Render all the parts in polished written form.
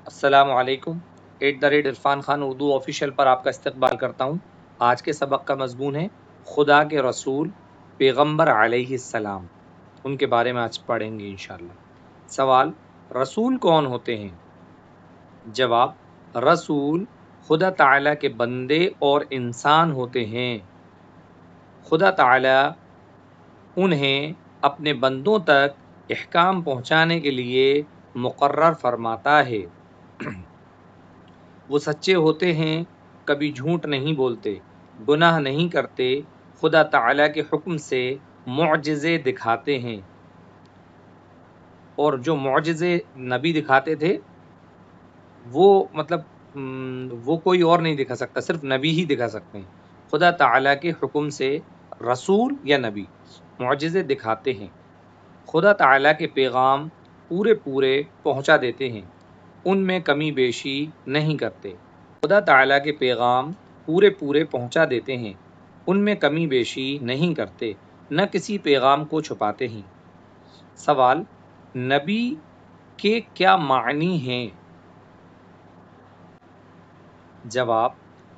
السلام علیکم۔ @عرفان خان اردو آفیشیل پر آپ کا استقبال کرتا ہوں۔ آج کے سبق کا مضمون ہے خدا کے رسول پیغمبر علیہ السلام، ان کے بارے میں آج پڑھیں گے انشاءاللہ۔ سوال: رسول کون ہوتے ہیں؟ جواب: رسول خدا تعالیٰ کے بندے اور انسان ہوتے ہیں۔ خدا تعالیٰ انہیں اپنے بندوں تک احکام پہنچانے کے لیے مقرر فرماتا ہے۔ وہ سچے ہوتے ہیں، کبھی جھوٹ نہیں بولتے، گناہ نہیں کرتے، خدا تعالیٰ کے حکم سے معجزے دکھاتے ہیں، اور جو معجزے نبی دکھاتے تھے وہ وہ کوئی اور نہیں دکھا سکتا، صرف نبی ہی دکھا سکتے ہیں۔ خدا تعالیٰ کے حکم سے رسول یا نبی معجزے دکھاتے ہیں، خدا تعالیٰ کے پیغام پورے پہنچا دیتے ہیں، ان میں کمی بیشی نہیں کرتے۔ خدا تعالیٰ کے پیغام پورے پہنچا دیتے ہیں، ان میں کمی بیشی نہیں کرتے، نہ کسی پیغام کو چھپاتے ہیں۔ سوال: نبی کے کیا معنی ہیں؟ جواب: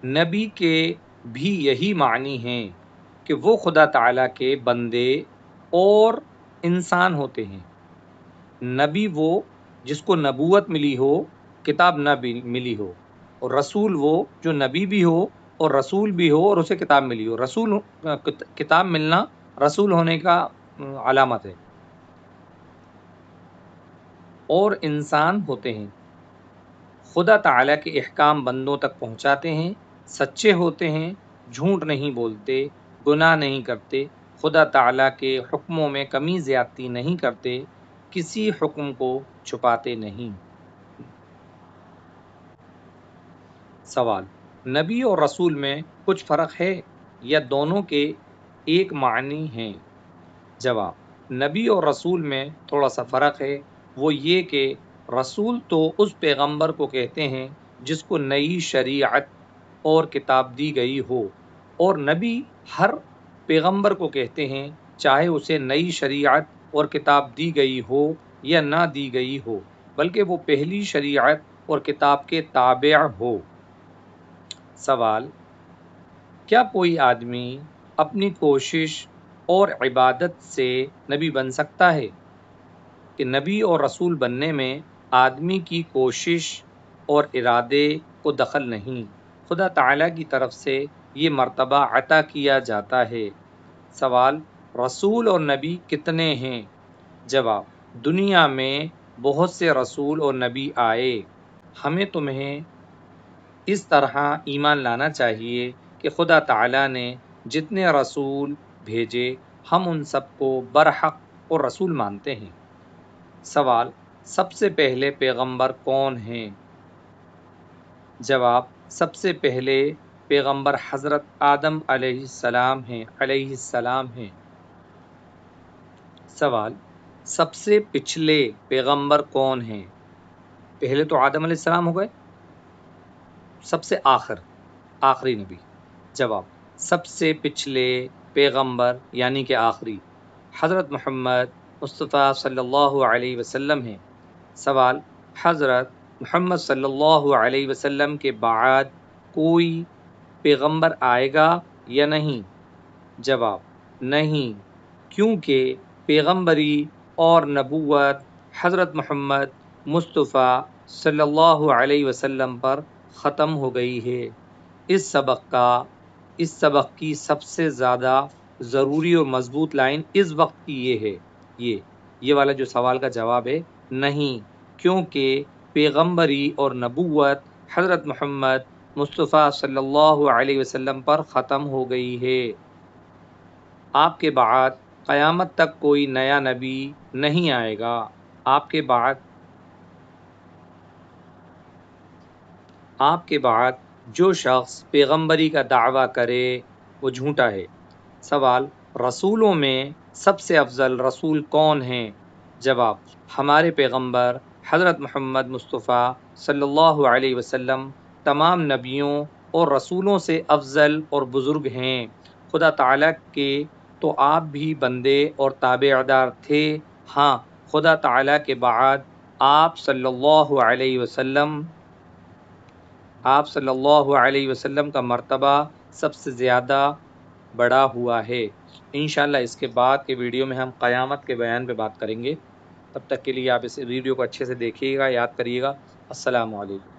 نبی کے بھی یہی معنی ہیں کہ وہ خدا تعالیٰ کے بندے اور انسان ہوتے ہیں۔ نبی وہ جس کو نبوت ملی ہو، کتاب نہ ملی ہو، اور رسول وہ جو نبی بھی ہو اور رسول بھی ہو اور اسے کتاب ملی ہو۔ رسول کتاب ملنا رسول ہونے کا علامت ہے۔ اور انسان ہوتے ہیں، خدا تعالیٰ کے احکام بندوں تک پہنچاتے ہیں، سچے ہوتے ہیں، جھوٹ نہیں بولتے، گناہ نہیں کرتے، خدا تعالیٰ کے حکموں میں کمی زیادتی نہیں کرتے، کسی حکم کو چھپاتے نہیں۔ سوال: نبی اور رسول میں کچھ فرق ہے یا دونوں کے ایک معنی ہیں؟ جواب: نبی اور رسول میں تھوڑا سا فرق ہے، وہ یہ کہ رسول تو اس پیغمبر کو کہتے ہیں جس کو نئی شریعت اور کتاب دی گئی ہو، اور نبی ہر پیغمبر کو کہتے ہیں چاہے اسے نئی شریعت اور کتاب دی گئی ہو یا نہ دی گئی ہو، بلکہ وہ پہلی شریعت اور کتاب کے تابع ہو۔ سوال: کیا کوئی آدمی اپنی کوشش اور عبادت سے نبی بن سکتا ہے؟ کہ نبی اور رسول بننے میں آدمی کی کوشش اور ارادے کو دخل نہیں، خدا تعالیٰ کی طرف سے یہ مرتبہ عطا کیا جاتا ہے۔ سوال: رسول اور نبی کتنے ہیں؟ جواب: دنیا میں بہت سے رسول اور نبی آئے، ہمیں تمہیں اس طرح ایمان لانا چاہیے کہ خدا تعالیٰ نے جتنے رسول بھیجے ہم ان سب کو برحق اور رسول مانتے ہیں۔ سوال: سب سے پہلے پیغمبر کون ہیں؟ جواب: سب سے پہلے پیغمبر حضرت آدم علیہ السلام ہیں۔ سوال: سب سے پچھلے پیغمبر کون ہیں؟ پہلے تو آدم علیہ السلام ہو گئے، سب سے آخری نبی۔ جواب: سب سے پچھلے پیغمبر یعنی کہ آخری حضرت محمد مصطفیٰ صلی اللہ علیہ وسلم ہیں۔ سوال: حضرت محمد صلی اللہ علیہ وسلم کے بعد کوئی پیغمبر آئے گا یا نہیں؟ جواب: نہیں، کیونکہ پیغمبری اور نبوت حضرت محمد مصطفیٰ صلی اللہ علیہ وسلم پر ختم ہو گئی ہے۔ اس سبق کی سب سے زیادہ ضروری اور مضبوط لائن اس وقت کی یہ ہے، یہ والا جو سوال کا جواب ہے، نہیں، کیونکہ پیغمبری اور نبوت حضرت محمد مصطفیٰ صلی اللہ علیہ وسلم پر ختم ہو گئی ہے۔ آپ کے بعد قیامت تک کوئی نیا نبی نہیں آئے گا۔ آپ کے بعد جو شخص پیغمبری کا دعویٰ کرے وہ جھوٹا ہے۔ سوال: رسولوں میں سب سے افضل رسول کون ہیں؟ جواب: ہمارے پیغمبر حضرت محمد مصطفیٰ صلی اللہ علیہ وسلم تمام نبیوں اور رسولوں سے افضل اور بزرگ ہیں۔ خدا تعالیٰ کے تو آپ بھی بندے اور تابع دار تھے، ہاں، خدا تعالیٰ کے بعد آپ صلی اللہ علیہ وسلم کا مرتبہ سب سے زیادہ بڑا ہوا ہے۔ انشاءاللہ اس کے بعد کے ویڈیو میں ہم قیامت کے بیان پہ بات کریں گے۔ تب تک کے لیے آپ اس ویڈیو کو اچھے سے دیکھیے گا، یاد کریے گا۔ السلام علیکم۔